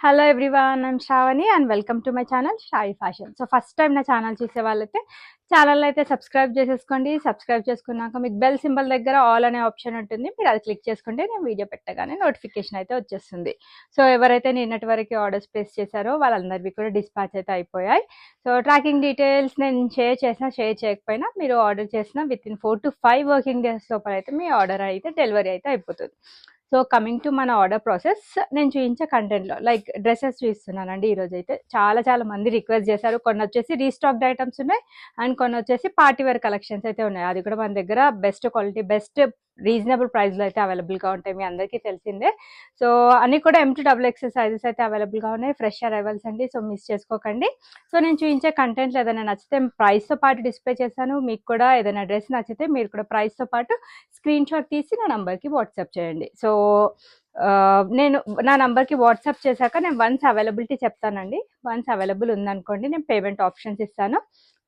Hello everyone, I'm Shravani and welcome to my channel Shayi fashion. So first time నా channel చూసే వాళ్ళైతే channel అయితే subscribe చేసేసుకోండి. సబ్స్క్రైబ్ చేసుకున్నాక మీకు బెల్ సింబల్ దగ్గర ఆల్ అనే ఆప్షన్ ఉంటుంది. మీరు అది క్లిక్ చేసుకుంటే నేను వీడియో పెట్టగానే నోటిఫికేషన్ అయితే వచ్చేస్తుంది. సో ఎవరైతే నిన్నటి వరకు ఆర్డర్స్ ప్లేస్ చేశారో వాళ్ళందరివి కూడా డిస్పాచ్ అయితే అయిపోయాయి. సో ట్రాకింగ్ డీటెయిల్స్ నేను షేర్ చేసినా షేర్ చేయకపోయినా మీరు ఆర్డర్ చేసిన with in 4 to 5 working days లోపల అయితే మీ ఆర్డర్ అయితే డెలివరీ అయితే అయిపోతుంది. సో కమింగ్ టు మన ఆర్డర్ ప్రాసెస్, నేను చూపించే కంటెంట్లో లైక్ డ్రెస్సెస్ చూపిస్తున్నానండి. ఈరోజు అయితే చాలా మంది రిక్వెస్ట్ చేశారు. కొన్ని వచ్చేసి రీస్టాక్డ్ ఐటమ్స్ ఉన్నాయి అండ్ కొన్ని వచ్చేసి పార్టీ వేర్ కలెక్షన్స్ అయితే ఉన్నాయి. అది కూడా మన దగ్గర బెస్ట్ క్వాలిటీ, బెస్ట్ రీజనబుల్ ప్రైస్లో అయితే అవైలబుల్గా ఉంటాయి. మీ అందరికీ తెలిసిందే. సో అన్నీ కూడా M2XX సైజెస్ అయితే అవైలబుల్గా ఉన్నాయి. ఫ్రెష్ అరైవల్స్ అండి, సో మిస్ చేసుకోకండి. సో నేను చూపించే కంటెంట్లో ఏదైనా నచ్చితే ప్రైస్తో పాటు డిస్ప్లే చేశాను. మీకు కూడా ఏదైనా డ్రెస్ నచ్చితే మీరు కూడా ప్రైస్తో పాటు స్క్రీన్ షాట్ తీసి నా నంబర్కి వాట్సాప్ చేయండి. సో నేను నా నంబర్కి వాట్సాప్ చేశాక నేను వన్స్ అవైలబిలిటీ చెప్తానండి. వన్స్ అవైలబుల్ ఉందనుకోండి, నేను పేమెంట్ ఆప్షన్స్ ఇస్తాను.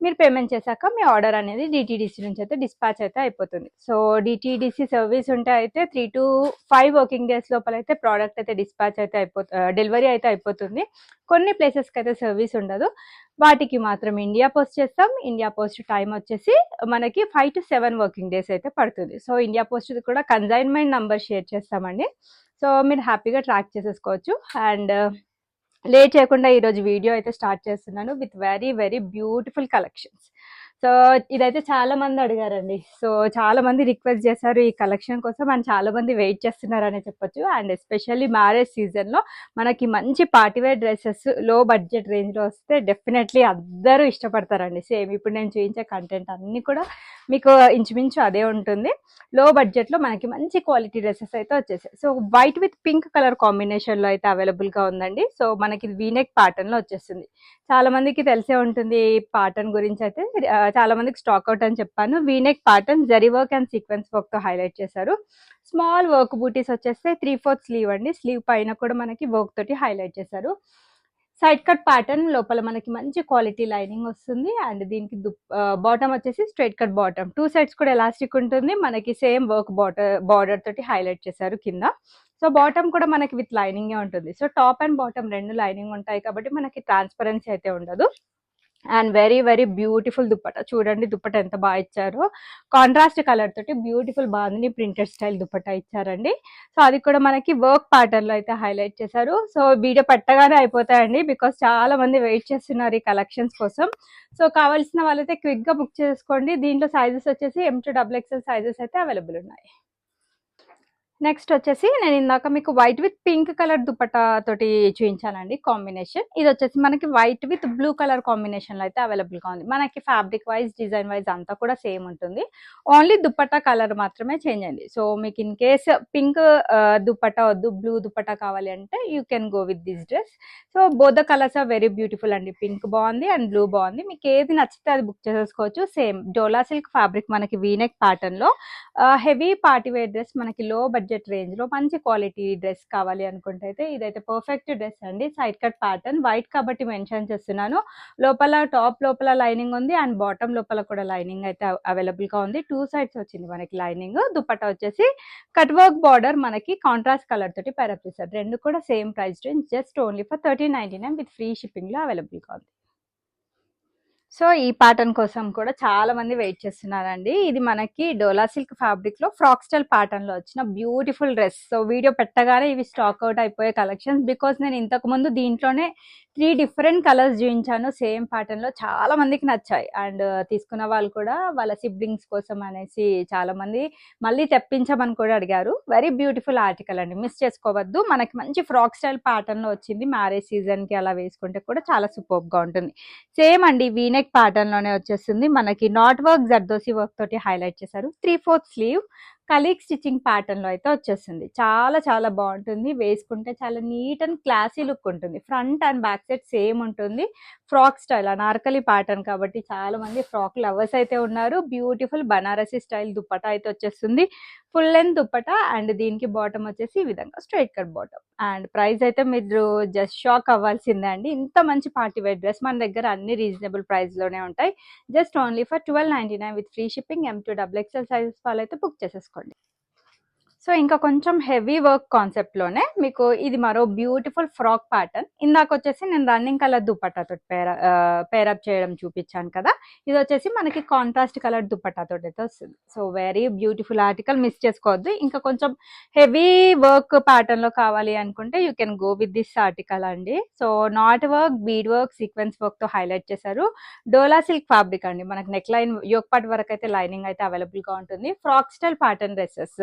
మీరు పేమెంట్ చేశాక మీ ఆర్డర్ అనేది DTDC నుంచి అయితే డిస్పాచ్ అయితే అయిపోతుంది. సో DTDC సర్వీస్ ఉంటే అయితే 3 to 5 వర్కింగ్ డేస్ లోపల అయితే ప్రోడక్ట్ అయితే డిస్పాచ్ అయితే డెలివరీ అయితే అయిపోతుంది. కొన్ని ప్లేసెస్కి అయితే సర్వీస్ ఉండదు. వాటికి మాత్రం ఇండియా పోస్ట్ చేస్తాం. ఇండియా పోస్ట్ టైం వచ్చేసి మనకి 5 to 7 వర్కింగ్ డేస్ అయితే పడుతుంది. సో ఇండియా పోస్ట్ కూడా కన్సైన్మెంట్ నంబర్ షేర్ చేస్తామండి. సో మీరు హ్యాపీగా ట్రాక్ చేసేసుకోవచ్చు. అండ్ లేట్ చేయకుండా ఈరోజు వీడియో అయితే స్టార్ట్ చేస్తున్నాను with very beautiful collections. So ఇదైతే చాలా మంది అడిగారండి. సో చాలా మంది రిక్వెస్ట్ చేశారు ఈ కలెక్షన్ కోసం అండ్ చాలా మంది వెయిట్ చేస్తున్నారని చెప్పొచ్చు. అండ్ ఎస్పెషల్లీ మ్యారేజ్ సీజన్లో మనకి మంచి పార్టీవేర్ డ్రెస్సెస్ లో బడ్జెట్ రేంజ్లో వస్తే డెఫినెట్లీ అందరూ ఇష్టపడతారండి. సేమ్ ఇప్పుడు నేను చూపించే కంటెంట్ అన్నీ కూడా మీకు ఇంచుమించు అదే ఉంటుంది. లో బడ్జెట్లో మనకి మంచి క్వాలిటీ డ్రెస్సెస్ అయితే వచ్చేసాయి. So white with pink colour కాంబినేషన్లో అయితే అవైలబుల్గా ఉందండి. సో మనకి వీనెక్ ప్యాటర్న్లో వచ్చేస్తుంది. చాలా మందికి తెలిసే ఉంటుంది ఈ ప్యాటర్న్ గురించి అయితే. చాలా మందికి స్టాక్ అవుట్ అని చెప్పాను. V-neck pattern zari work and sequence work తో హైలైట్ చేశారు. స్మాల్ వర్క్ బూటీస్ వచ్చేస్తే 3/4 స్లీవ్ అండి. స్లీవ్ పైన కూడా మనకి వర్క్ తోటి హైలైట్ చేశారు. సైడ్ కట్ ప్యాటర్న్ లోపల మనకి మంచి క్వాలిటీ లైనింగ్ వస్తుంది. అండ్ దీనికి బాటమ్ వచ్చేసి స్ట్రైట్ కట్ బాటమ్, 2 సైడ్స్ కూడా ఎలాస్టిక్ ఉంటుంది. మనకి సేమ్ వర్క్ బార్డర్ తోటి హైలైట్ చేశారు కింద. సో బాటమ్ కూడా మనకి విత్ లైనింగే ఉంటుంది. సో టాప్ అండ్ బాటమ్ రెండు లైనింగ్ ఉంటాయి కాబట్టి మనకి ట్రాన్స్పరెన్సీ అయితే ఉండదు. అండ్ వెరీ బ్యూటిఫుల్ దుప్పట చూడండి. దుప్పట ఎంత బాగా ఇచ్చారో, కాంట్రాస్ట్ కలర్ తోటి బ్యూటిఫుల్ బాగుంది ప్రింటెడ్ స్టైల్ దుప్పట ఇచ్చారండి. సో అది కూడా మనకి వర్క్ ప్యాటర్న్ లో అయితే హైలైట్ చేశారు. సో వీడియో పెట్టగానే అయిపోతాయండి, బికాస్ చాలా మంది వెయిట్ చేస్తున్నారు ఈ కలెక్షన్స్ కోసం. సో కావాల్సిన వాళ్ళైతే క్విక్ గా బుక్ చేసుకోండి. దీంట్లో సైజెస్ వచ్చేసి M2XXL సైజెస్ అయితే అవైలబుల్ ఉన్నాయి. నెక్స్ట్ వచ్చేసి నేను ఇందాక మీకు white with pink colour dupatta తోటి చూపించానండి కాంబినేషన్. ఇది వచ్చేసి మనకి white with blue colour combination లో అయితే అవైలబుల్ గా ఉంది. మనకి ఫ్యాబ్రిక్ వైజ్, డిజైన్ వైజ్ అంతా కూడా సేమ్ ఉంటుంది. ఓన్లీ దుపట్టా కలర్ మాత్రమే చేంజ్ అయింది. సో మీకు ఇన్ కేస్ పింక్ దుపట్టా వద్దు, బ్లూ దుపట్టా కావాలి అంటే you can go with this dress. So both the colours are very beautiful అండి. పింక్ బాగుంది అండ్ బ్లూ బాగుంది. మీకు ఏది నచ్చితే అది బుక్ చేసేసుకోవచ్చు. సేమ్ డోలా సిల్క్ ఫ్యాబ్రిక్ మనకి వీనెక్ ప్యాటర్న్ లో హెవీ పార్టీ వేర్ డ్రెస్, మనకి లో బడ్జెట్ రేంజ్ లో మంచి క్వాలిటీ డ్రెస్ కావాలి అనుకుంటే అయితే ఇదైతే పర్ఫెక్ట్ డ్రెస్ అండి. సైడ్ కట్ ప్యాటర్న్ వైట్ కాబట్టి మెన్షన్ చేస్తున్నాను. లోపల టాప్ లోపల లైనింగ్ ఉంది అండ్ బాటమ్ లోపల కూడా లైనింగ్ అయితే అవైలబుల్ గా ఉంది. 2 సైడ్స్ వచ్చింది మనకి లైనింగ్. దుపట్టా వచ్చేసి కట్ వర్క్ బార్డర్ మనకి కాంట్రాస్ట్ కలర్ తోటి పైరప్ చేశారు. రెండు కూడా same price range, just only for 1399 with free shipping లో అవైలబుల్ గా ఉంది. సో ఈ ప్యాటర్న్ కోసం కూడా చాలా మంది వెయిట్ చేస్తున్నారండి. ఇది మనకి డోలా సిల్క్ ఫ్యాబ్రిక్ లో ఫ్రాక్ స్టైల్ ప్యాటర్న్ లో వచ్చిన బ్యూటిఫుల్ డ్రెస్. సో వీడియో పెట్టగానే ఇవి స్టాక్ అవుట్ అయిపోయే కలెక్షన్స్, బికాస్ నేను ఇంతకు ముందు దీంట్లోనే 3 డిఫరెంట్ కలర్స్ చూపించాను సేమ్ ప్యాటర్న్ లో. చాలా మందికి నచ్చాయి అండ్ తీసుకున్న వాళ్ళు కూడా వాళ్ళ సిబ్లింగ్స్ కోసం అనేసి చాలా మంది మళ్ళీ తెప్పించమని కూడా అడిగారు. వెరీ బ్యూటిఫుల్ ఆర్టికల్ అండి, మిస్ చేసుకోవద్దు. మనకి మంచి ఫ్రాక్ స్టైల్ ప్యాటర్న్ లో వచ్చింది. మ్యారేజ్ సీజన్ కి అలా వేసుకుంటే కూడా చాలా సూపర్ గా ఉంటుంది. సేమ్ అండి వీనెక్ ప్యాటర్న్ లోనే వచ్చేస్తుంది. మనకి నాట్ వర్క్, జర్దోసి వర్క్ తోటి హైలైట్ చేశారు. 3/4 స్లీవ్ కలీగ్ స్టిచ్చింగ్ ప్యాటర్న్ లో అయితే వచ్చేస్తుంది. చాలా బాగుంటుంది. వేసుకుంటే చాలా నీట్ అండ్ క్లాసీ లుక్ ఉంటుంది. Front and back side same ఉంటుంది. ఫ్రాక్ స్టైల్ అనార్కలి ప్యాటర్న్ కాబట్టి చాలా మంది ఫ్రాక్ లవర్స్ అయితే ఉన్నారు. బ్యూటిఫుల్ బనారసి స్టైల్ దుప్పటా అయితే వచ్చేస్తుంది. ఫుల్ లెంత్ దుప్పటా అండ్ దీనికి బాటమ్ వచ్చేసి ఈ విధంగా straight cut bottom. And price అయితే మీరు జస్ట్ షాక్ అవ్వాల్సిందే అండి. ఇంత మంచి పార్టీ వేర్ డ్రెస్ మన దగ్గర అన్ని రీజనబుల్ ప్రైస్ లోనే ఉంటాయి. Just only for 1299 with free shipping. M2XXL sizes వాళ్ళైతే బుక్ చేసేసుకోండి. సో ఇంకా కొంచెం హెవీ వర్క్ కాన్సెప్ట్ లోనే మీకు ఇది మరో బ్యూటిఫుల్ ఫ్రాక్ ప్యాటర్న్. ఇందాక వచ్చేసి నేను రన్నింగ్ కలర్ దుపట్టాతో పేరప్ చేయడం చూపించాను కదా, ఇది వచ్చేసి మనకి కాంట్రాస్ట్ కలర్ దుపట్టాతో అయితే వస్తుంది. So very beautiful article, miss చేసుకోవద్దు. ఇంకా కొంచెం హెవీ వర్క్ ప్యాటర్న్ లో కావాలి అనుకుంటే you can go with this article అండి. So knot work, bead work, sequence work తో హైలైట్ చేశారు. డోలా సిల్క్ ఫ్యాబ్రిక్ అండి. మనకి నెక్ లైన్ యోక్ పార్ట్ వరకు అయితే లైనింగ్ అయితే అవైలబుల్ గా ఉంటుంది. ఫ్రాక్ స్టైల్ ప్యాటర్న్ డ్రెస్సెస్,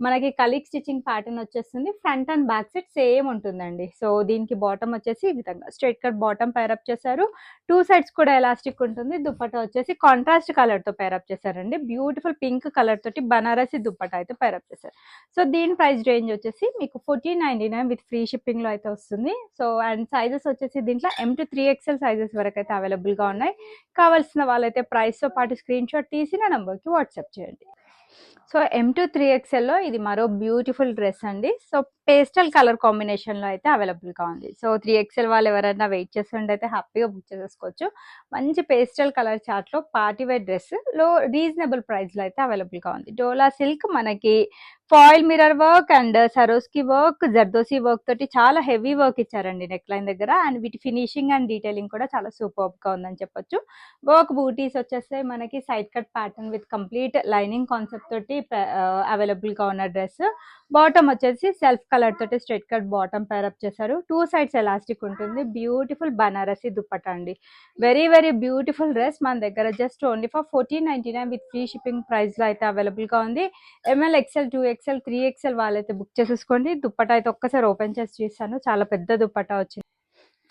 మనకి కలీగ్ స్టిచ్చింగ్ ప్యాటర్న్ వచ్చేస్తుంది. Front and back side same ఉంటుందండి. సో దీనికి బాటమ్ వచ్చేసి ఈ విధంగా స్ట్రైట్ కట్ బాటమ్ పేరప్ చేశారు. టూ సైడ్స్ కూడా ఎలాస్టిక్ ఉంటుంది. దుపట్టా వచ్చేసి కాంట్రాస్ట్ కలర్ తో పేరప్ చేశారండి. బ్యూటిఫుల్ పింక్ కలర్ తోటి బనారసి దుపట్టా అయితే పేరప్ చేశారు. సో దీని ప్రైస్ రేంజ్ వచ్చేసి మీకు 1499 విత్ ఫ్రీ షిప్పింగ్ లో అయితే వస్తుంది. సో అండ్ సైజెస్ వచ్చేసి దీంట్లో M to 3XL సైజెస్ వరకు అయితే అవైలబుల్ గా ఉన్నాయి. కావాల్సిన వాళ్ళైతే ప్రైస్ తో పాటు స్క్రీన్ షాట్ తీసి నా నంబర్ కి వాట్సాప్ చేయండి. సో M to 3XL లో ఇది మరో బ్యూటిఫుల్ డ్రెస్ అండి. సో పేస్టల్ కలర్ కాంబినేషన్ లో అయితే అవైలబుల్ గా ఉంది. సో 3XL వాళ్ళు ఎవరైనా వెయిట్ చేస్తుంటే అయితే హ్యాపీగా బుక్ చేసేసుకోవచ్చు. మంచి పేస్టల్ కలర్ చార్ట్ లో పార్టీ వేర్ డ్రెస్ లో రీజనబుల్ ప్రైస్ లో అయితే అవైలబుల్ గా ఉంది. డోలా సిల్క్, మనకి foil mirror work and సరోస్కి work, zardozi work తోటి చాలా హెవీ వర్క్ ఇచ్చారండి నెక్ లైన్ దగ్గర. అండ్ వీటి ఫినిషింగ్ అండ్ డీటెయిలింగ్ కూడా చాలా సూపర్ గా ఉందని చెప్పొచ్చు. వర్క్ బూటీస్ వచ్చేస్తే మనకి side cut pattern with complete lining concept తోటి అవైలబుల్ గా ఉన్న డ్రెస్. బాటమ్ వచ్చేసి సెల్ఫ్ కలర్ తోటి స్ట్రైట్ కట్ బాటమ్ పేరప్ చేశారు. టూ సైడ్స్ ఎలాస్టిక్ ఉంటుంది. బ్యూటిఫుల్ బనారసి దుపట్టా అండి. వెరీ వెరీ బ్యూటిఫుల్ డ్రెస్ మన దగ్గర just only for 1499 with free shipping price లో అయితే అవైలబుల్ గా ఉంది. ML, XL, 2XL, 3XL వాళ్ళైతే బుక్ చేసేసుకోండి. దుపట్టా అయితే ఒక్కసారి ఓపెన్ చేసి చూస్తాను. చాలా పెద్ద దుపట్టా వచ్చింది.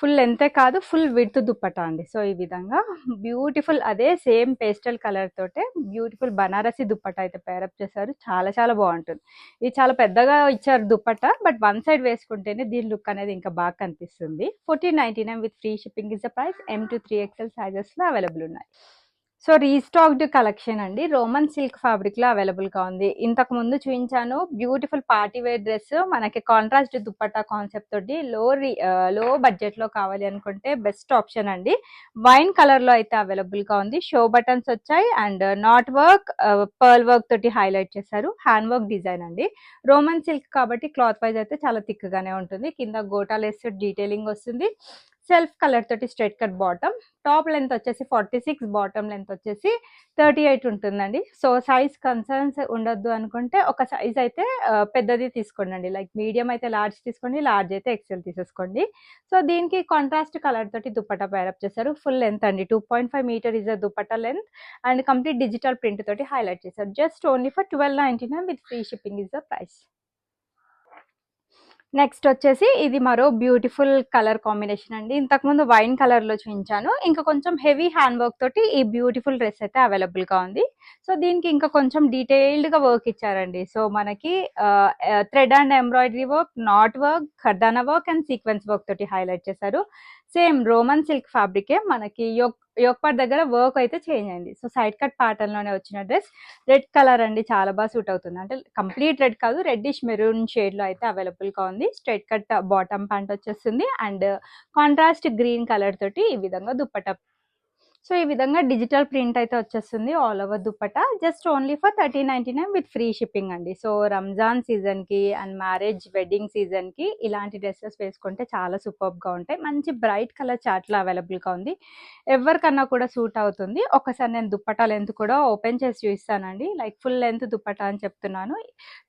ఫుల్ లెంతే కాదు, ఫుల్ విడ్త్ దుపట్టా అండి. సో ఈ విధంగా బ్యూటిఫుల్ అదే సేమ్ పేస్టల్ కలర్ తోటే బ్యూటిఫుల్ బనారసి దుపట్టా అయితే పేరప్ చేశారు. చాలా చాలా బాగుంటుంది. ఇది చాలా పెద్దగా ఇచ్చారు దుపట్టా, బట్ వన్ సైడ్ వేసుకుంటేనే దీని లుక్ అనేది ఇంకా బాగా కనిపిస్తుంది. 1499 with free shipping is the price. M to 3XL sizes లో అవైలబుల్ ఉన్నాయి. సో రీస్టాక్డ్ కలెక్షన్ అండి. రోమన్ సిల్క్ ఫ్యాబ్రిక్ లో అవైలబుల్ గా ఉంది. ఇంతకు ముందు చూపించాను బ్యూటిఫుల్ పార్టీ వేర్ డ్రెస్, మనకి కాంట్రాస్ట్ దుపట్టా కాన్సెప్ట్ తోటి లో బడ్జెట్ లో కావాలి అనుకుంటే బెస్ట్ ఆప్షన్ అండి. వైన్ కలర్ లో అయితే అవైలబుల్ గా ఉంది. షో బటన్స్ వచ్చాయి and not work, pearl work తోటి హైలైట్ చేశారు. హ్యాండ్ వర్క్ డిజైన్ అండి. రోమన్ సిల్క్ కాబట్టి క్లాత్ వైజ్ అయితే చాలా థిక్ గానే ఉంటుంది. కింద గోటా లేస్ డీటెయిలింగ్ వస్తుంది. సెల్ఫ్ కలర్ తోటి straight cut bottom. Top length వచ్చేసి 46, బాటమ్ లెంత్ వచ్చేసి 38 ఉంటుందండి. సో సైజ్ కన్సర్న్స్ ఉండొద్దు అనుకుంటే ఒక సైజ్ అయితే పెద్దది తీసుకోండి. లైక్ మీడియం అయితే లార్జ్ తీసుకోండి, లార్జ్ అయితే XL తీసేసుకోండి. సో దీనికి కాంట్రాస్ట్ కలర్ తోటి దుపట్టా పేరప్ చేశారు. ఫుల్ లెంత్ అండి. 2.5 metre is the dupatta length and complete digital print తోటి హైలైట్ చేశారు. Just only for 1299 with free shipping is the price. Next వచ్చేసి ఇది మరో బ్యూటిఫుల్ కలర్ కాంబినేషన్ అండి. ఇంతకుముందు వైన్ కలర్ లో చూపించాను. ఇంకా కొంచెం హెవీ హ్యాండ్ వర్క్ తోటి ఈ బ్యూటిఫుల్ డ్రెస్ అయితే అవైలబుల్ గా ఉంది. సో దీనికి ఇంకా కొంచెం డీటెయిల్డ్ గా వర్క్ ఇచ్చారండి. సో మనకి thread and embroidery work, knot work, ఖర్దానా వర్క్ అండ్ సీక్వెన్స్ వర్క్ తోటి హైలైట్ చేశారు. సేమ్ రోమన్ సిల్క్ ఫ్యాబ్రికే మనకి యోక్ పార్ట్ దగ్గర వర్క్ అయితే చేంజ్ అయింది. సో సైడ్ కట్ ప్యాటర్న్ లోనే వచ్చిన డ్రెస్. రెడ్ కలర్ అండి, చాలా బాగా సూట్ అవుతుంది. అంటే కంప్లీట్ రెడ్ కాదు, రెడ్డిష్ మెరూన్ షేడ్ లో అయితే అవైలబుల్ గా ఉంది. స్ట్రైట్ కట్ బాటమ్ ప్యాంట్ వచ్చేస్తుంది అండ్ కాంట్రాస్ట్ గ్రీన్ కలర్ తోటి ఈ విధంగా దుపట్టా. సో ఈ విధంగా డిజిటల్ ప్రింట్ అయితే వచ్చేస్తుంది all over dupatta. Just only for 1399 with free shipping అండి. సో రంజాన్ సీజన్ కి అండ్ మ్యారేజ్ వెడ్డింగ్ సీజన్ కి ఇలాంటి డ్రెస్సెస్ వేసుకుంటే చాలా సూపర్ గా ఉంటాయి. మంచి బ్రైట్ కలర్ చార్ట్ లో అవైలబుల్ గా ఉంది. ఎవరికన్నా కూడా సూట్ అవుతుంది. ఒకసారి నేను దుపట్టా లెంత్ కూడా ఓపెన్ చేసి చూపిస్తానండి. లైక్ ఫుల్ లెంత్ దుపట్టా అని చెప్తున్నాను.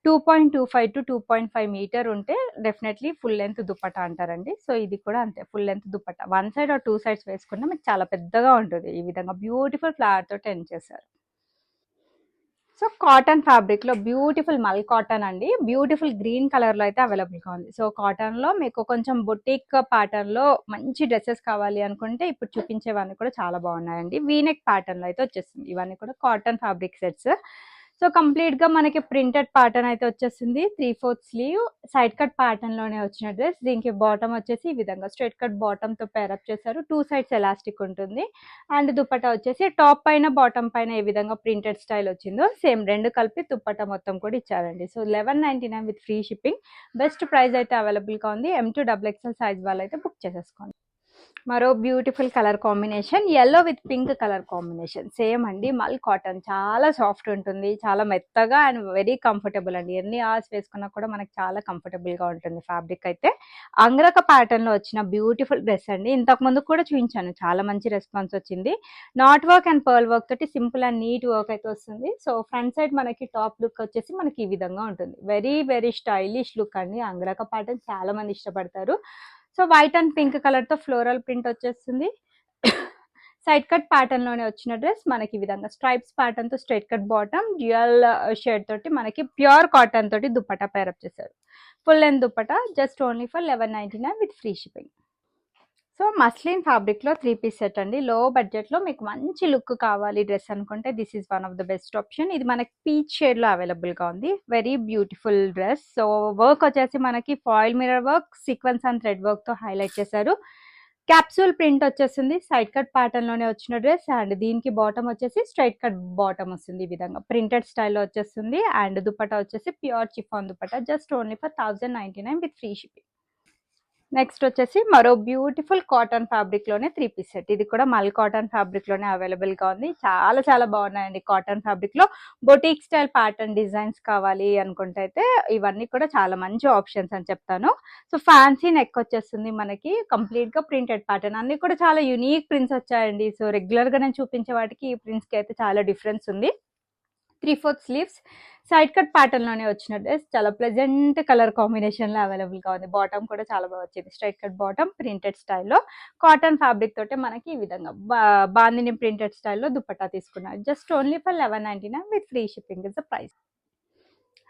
2.25 to 2.5 మీటర్ ఉంటే డెఫినెట్లీ ఫుల్ లెంత్ దుపట్టా అంటారండి. సో ఇది కూడా అంతే, full length dupatta. One side or two sides వేసుకున్నా మీకు చాలా పెద్దగా ఉంటుంది. ఈ విధంగా బ్యూటిఫుల్ ఫ్లవర్ తోటి ఎండ్ చేశారు. సో కాటన్ ఫ్యాబ్రిక్ లో బ్యూటిఫుల్ మల్ కాటన్ అండి. బ్యూటిఫుల్ గ్రీన్ కలర్ లో అయితే అవైలబుల్ గా ఉంది. సో కాటన్ లో మీకు కొంచెం బొటిక్ ప్యాటర్న్ లో మంచి డ్రెస్సెస్ కావాలి అనుకుంటే ఇప్పుడు చూపించేవన్నీ కూడా చాలా బాగున్నాయండి. వీనెక్ ప్యాటర్న్ లో అయితే వచ్చేస్తుంది. ఇవన్నీ కూడా cotton fabric sets. So complete గా మనకి ప్రింటెడ్ ప్యాటర్న్ అయితే వచ్చేసింది. 3/4 స్లీవ్ సైడ్ కట్ ప్యాటర్న్ లోనే వచ్చిన డ్రెస్. దీనికి బాటమ్ వచ్చేసి ఈ విధంగా స్ట్రైట్ కట్ బాటమ్ తో పేరప్ చేశారు. టూ సైడ్స్ ఎలాస్టిక్ ఉంటుంది అండ్ దుపట్టా వచ్చేసి టాప్ పైన బాటమ్ పైన ఏ విధంగా ప్రింటెడ్ స్టైల్ వచ్చిందో సేమ్ రెండు కలిపి దుపట్టా మొత్తం కూడా ఇచ్చారండి. So 1199 with free shipping. Best price అయితే అవైలబుల్ గా ఉంది. M to XXL సైజ్ వాళ్ళైతే బుక్ చేసేసుకోండి. మరో beautiful colour combination yellow with pink colour combination. Same అండి, మల్ కాటన్ చాలా సాఫ్ట్ ఉంటుంది, చాలా మెత్తగా అండ్ వెరీ కంఫర్టబుల్ అండి. ఎన్ని అవర్స్ వేసుకున్నా కూడా మనకి చాలా కంఫర్టబుల్గా ఉంటుంది ఫ్యాబ్రిక్ అయితే. అంగరక ప్యాటర్న్లో వచ్చిన బ్యూటిఫుల్ డ్రెస్ అండి. ఇంతకు ముందు కూడా చూపించాను, చాలా మంచి రెస్పాన్స్ వచ్చింది. Not work and pearl work తోటి సింపుల్ అండ్ నీట్ వర్క్ అయితే వస్తుంది. సో ఫ్రంట్ సైడ్ మనకి టాప్ లుక్ వచ్చేసి మనకి ఈ విధంగా ఉంటుంది. వెరీ వెరీ స్టైలిష్ లుక్ అండి. అంగరక ప్యాటర్న్ చాలా మంది ఇష్టపడతారు. So white and pink colour తో ఫ్లోరల్ ప్రింట్ వచ్చేస్తుంది. సైడ్ కట్ ప్యాటర్న్ లోనే వచ్చిన డ్రెస్ మనకి ఈ విధంగా స్ట్రైప్స్ ప్యాటర్న్ తో straight cut bottom, dual shade తోటి మనకి ప్యూర్ కాటన్ తోటి దుపట్టా పేరప్ చేశారు. Full length dupatta just only for 1199 with free shipping. So muslin fabric లో 3 పీస్ సెట్ అండి. లో బడ్జెట్ లో మీకు మంచి లుక్ కావాలి డ్రెస్ అనుకుంటే this is one of the best option. ఇది మనకి పీచ్ షేడ్ లో అవైలబుల్ గా ఉంది. Very beautiful dress. So work వచ్చేసి మనకి foil mirror work, sequence and thread work తో హైలైట్ చేశారు. క్యాప్సూల్ ప్రింట్ వచ్చేస్తుంది. సైడ్ కట్ ప్యాటర్న్ లోనే వచ్చిన డ్రెస్ అండ్ దీనికి బాటమ్ వచ్చేసి స్ట్రైట్ కట్ బాటమ్ వస్తుంది. ఈ విధంగా ప్రింటెడ్ స్టైల్లో వచ్చేస్తుంది. అండ్ దుపట్టా వచ్చేసి pure chiffon dupatta just only for 1099 with free shipping. Next వచ్చేసి మరో బ్యూటిఫుల్ కాటన్ ఫ్యాబ్రిక్ లోనే 3 పీస్ సెట్. ఇది కూడా మల్ కాటన్ ఫ్యాబ్రిక్ లోనే అవైలబుల్ గా ఉంది. చాలా చాలా బాగున్నాయండి. కాటన్ ఫ్యాబ్రిక్ లో బొటీక్ స్టైల్ ప్యాటర్న్ డిజైన్స్ కావాలి అనుకుంటే అయితే ఇవన్నీ కూడా చాలా మంచి ఆప్షన్స్ అని చెప్తాను. సో ఫ్యాన్సీ నెక్ వచ్చేస్తుంది మనకి, కంప్లీట్ గా ప్రింటెడ్ ప్యాటర్న్. అన్ని కూడా చాలా యూనిక్ ప్రింట్స్ వచ్చాయండి. సో రెగ్యులర్ గా నేను చూపించే వాటికి ఈ ప్రింట్స్ కి అయితే చాలా డిఫరెన్స్ ఉంది. 3/4 స్లీవ్స్, సైడ్ కట్ ప్యాటర్న్ లోనే వచ్చిన డ్రెస్. చాలా ప్లెజెంట్ కలర్ కాంబినేషన్ లో అవైలబుల్ గా ఉంది. బాటమ్ కూడా చాలా బాగా వచ్చింది. స్ట్రైట్ కట్ బాటమ్, ప్రింటెడ్ స్టైల్లో కాటన్ ఫ్యాబ్రిక్ తోటే మనకి ఈ విధంగా బాందిని ప్రింటెడ్ స్టైల్లో దుపట్టా తీసుకున్నారు. Just only for 1199 with free shipping is the price.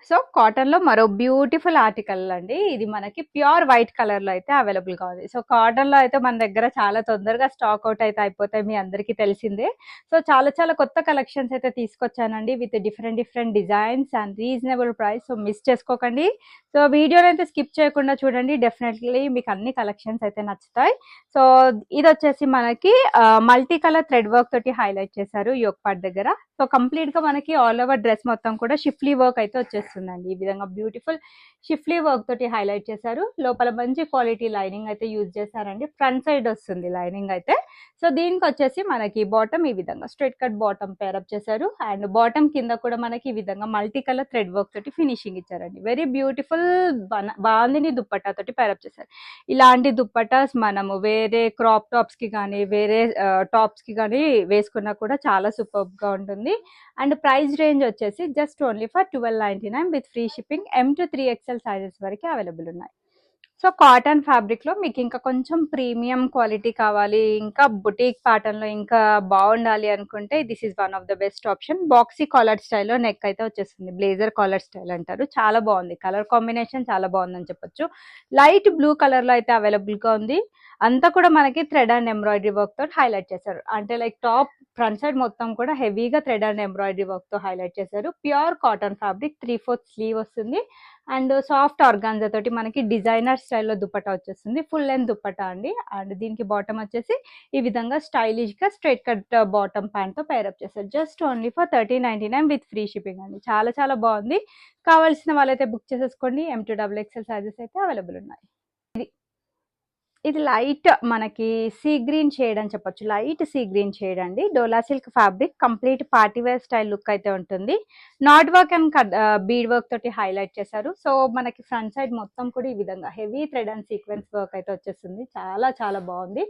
So cotton లో మరో బ్యూటిఫుల్ ఆర్టికల్ అండి. ఇది మనకి ప్యూర్ వైట్ కలర్ లో అయితే అవైలబుల్ గా ఉంది. సో కాటన్ లో అయితే మన దగ్గర చాలా తొందరగా స్టాక్ అవుట్ అయితే అయిపోతాయి, మీ అందరికీ తెలిసిందే. సో చాలా చాలా కొత్త కలెక్షన్స్ అయితే తీసుకొచ్చానండి with different different designs and reasonable price. So miss చేసుకోకండి. సో వీడియోని అయితే స్కిప్ చేయకుండా చూడండి. డెఫినెట్లీ మీకు అన్ని కలెక్షన్స్ అయితే నచ్చుతాయి. సో ఇది వచ్చేసి మనకి మల్టీ కలర్ థ్రెడ్ వర్క్ తోటి హైలైట్ చేశారు యోక్ పార్ట్ దగ్గర. సో కంప్లీట్ గా మనకి ఆల్ ఓవర్ డ్రెస్ మొత్తం కూడా షిఫ్లీ వర్క్ అయితే వచ్చేస్తుందండి. ఈ విధంగా బ్యూటిఫుల్ షిఫ్లీ వర్క్ తోటి హైలైట్ చేశారు. లోపల మంచి క్వాలిటీ లైనింగ్ అయితే యూజ్ చేశారండి. ఫ్రంట్ సైడ్ వస్తుంది లైనింగ్ అయితే. సో దీనికి వచ్చేసి మనకి బాటమ్ ఈ విధంగా స్ట్రైట్ కట్ బాటమ్ పేరప్ చేశారు. అండ్ బాటమ్ కింద కూడా మనకి ఈ విధంగా మల్టీ కలర్ థ్రెడ్ వర్క్ తోటి ఫినిషింగ్ ఇచ్చారండి. వెరీ బ్యూటిఫుల్ బాందిని దుప్పట్టా తోటి పేరప్ చేశారు. ఇలాంటి దుప్పటాస్ మనము వేరే క్రాప్ టాప్స్ కి కానీ వేరే టాప్స్ కి కానీ వేసుకున్నా కూడా చాలా సూపర్ గా ఉంటుంది. అండ్ ప్రైస్ రేంజ్ వచ్చేసి just only for 1299 with free shipping. M to 3XL sizes వరకు అవైలబుల్ ఉన్నాయి. సో కాటన్ ఫ్యాబ్రిక్ లో మీకు ఇంకా కొంచెం ప్రీమియం క్వాలిటీ కావాలి, ఇంకా బుటీక్ ప్యాటర్న్ లో ఇంకా బాగుండాలి అనుకుంటే this is one of the best option. Boxy collar స్టైల్లో నెక్ అయితే వచ్చేస్తుంది. బ్లేజర్ కాలర్ స్టైల్ అంటారు. చాలా బాగుంది. కలర్ కాంబినేషన్ చాలా బాగుందని చెప్పొచ్చు. లైట్ బ్లూ కలర్ లో అయితే అవైలబుల్ గా ఉంది. అంతా కూడా మనకి థ్రెడ్ అండ్ ఎంబ్రాయిడరీ వర్క్ తో హైలైట్ చేశారు. అంటే లైక్ టాప్ ఫ్రంట్ సైడ్ మొత్తం కూడా హెవీగా థ్రెడ్ అండ్ ఎంబ్రాయిడరీ వర్క్ తో హైలైట్ చేశారు. ప్యూర్ కాటన్ ఫ్యాబ్రిక్, 3/4 స్లీవ్ వస్తుంది. అండ్ సాఫ్ట్ ఆర్గాన్జా తోటి మనకి డిజైనర్ స్టైల్లో దుపట్టా వచ్చేస్తుంది. ఫుల్ లెంత్ దుపట్టా అండి. అండ్ దీనికి బాటమ్ వచ్చేసి ఈ విధంగా స్టైలిష్ గా స్ట్రైట్ కట్ బాటమ్ ప్యాంట్ తో పేరప్ చేస్తారు. Just only for 1399 with free shipping అండి. చాలా చాలా బాగుంది. కావాల్సిన వాళ్ళైతే బుక్ చేసేసుకోండి. M to XXL సైజెస్ అయితే అవైలబుల్ ఉన్నాయి. ఇది లైట్ మనకి సీ గ్రీన్ షేడ్ అని చెప్పొచ్చు. లైట్ సీ గ్రీన్ షేడ్ అండి. Dola silk fabric, complete party wear style look అయితే ఉంటుంది. Knot work and bead work తోటి హైలైట్ చేశారు. సో మనకి ఫ్రంట్ సైడ్ మొత్తం కూడా ఈ విధంగా heavy thread and sequence work అయితే వచ్చేస్తుంది. చాలా చాలా బాగుంది.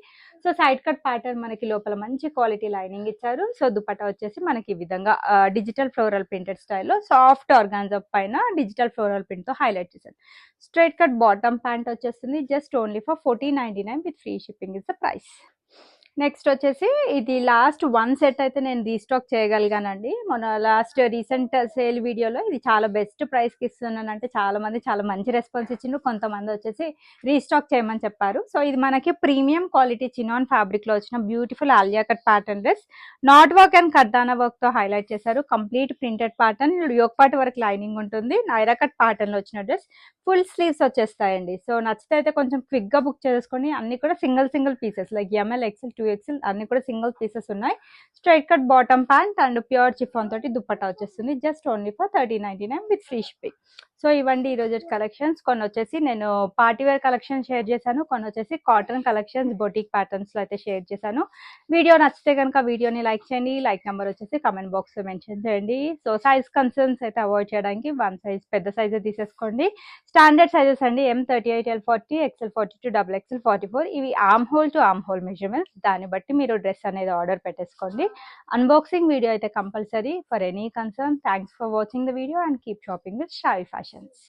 సో సైడ్ కట్ ప్యాటర్న్ మనకి లోపల మంచి క్వాలిటీ లైనింగ్ ఇచ్చారు. సో దుపట్టా వచ్చేసి మనకి ఈ విధంగా డిజిటల్ ఫ్లోరల్ ప్రింటెడ్ స్టైల్లో సాఫ్ట్ ఆర్గాన్జా పైన డిజిటల్ ఫ్లోరల్ ప్రింట్ తో హైలైట్ చేశారు. స్ట్రైట్ కట్ బాటమ్ ప్యాంట్ వచ్చేస్తుంది. Just only for 1499 with free shipping is the price. Next వచ్చేసి ఇది లాస్ట్ 1 సెట్ అయితే నేను రీస్టాక్ చేయగలిగానండి. మన లాస్ట్ రీసెంట్ సేల్ వీడియోలో ఇది చాలా బెస్ట్ ప్రైస్కి ఇస్తున్నాను అంటే చాలా మంది చాలా మంచి రెస్పాన్స్ ఇచ్చిండ్రు. కొంతమంది వచ్చేసి రీస్టాక్ చేయమని చెప్పారు. సో ఇది మనకి ప్రీమియం క్వాలిటీ చినాన్ ఫ్యాబ్రిక్ లో వచ్చిన beautiful Alia cut pattern dress. Knot work and కర్దానా వర్క్ తో హైలైట్ చేశారు. Complete printed pattern, yoke part వరకు లైనింగ్ ఉంటుంది. నైరా కట్ ప్యాటర్న్ లో వచ్చిన డ్రెస్. ఫుల్ స్లీవ్స్ వచ్చేస్తాయండి. సో నచ్చితే అయితే కొంచెం క్విక్ గా బుక్ చేసుకొని అన్ని కూడా single pieces like ML, XL, 2 2XL అన్ని కూడా సింగిల్ పీసెస్ ఉన్నాయి. Straight cut bottom pant and pure chiffon తోటి దుప్పట్టా వచ్చేస్తుంది. Just only for 1399 with free shipping. So ఇవ్వండి ఈరోజు కలెక్షన్స్. కొన్ని వచ్చేసి నేను పార్టీ వేర్ కలెక్షన్ షేర్ చేశాను, కొన్ని వచ్చేసి కాటన్ కలెక్షన్స్ బొటిక్ ప్యాటర్న్స్ లో అయితే షేర్ చేశాను. వీడియో నచ్చితే కనుక వీడియోని లైక్ చేయండి. లైక్ నెంబర్ వచ్చేసి కమెంట్ బాక్స్ లో మెన్షన్ చేయండి. సో సైజ్ కన్సర్న్స్ అయితే అవాయిడ్ చేయడానికి వన్ సైజ్ పెద్ద సైజే తీసేసుకోండి. స్టాండర్డ్ సైజెస్ అండి M38, L40, XL42, XXL 44. ఇవి arm hole to arm hole measurements. దాన్ని బట్టి మీరు డ్రెస్ అనేది ఆర్డర్ పెట్టేసుకోండి. అన్బాక్సింగ్ వీడియో అయితే compulsory for any concern. Thanks for watching the video and keep shopping with Shayi fashions.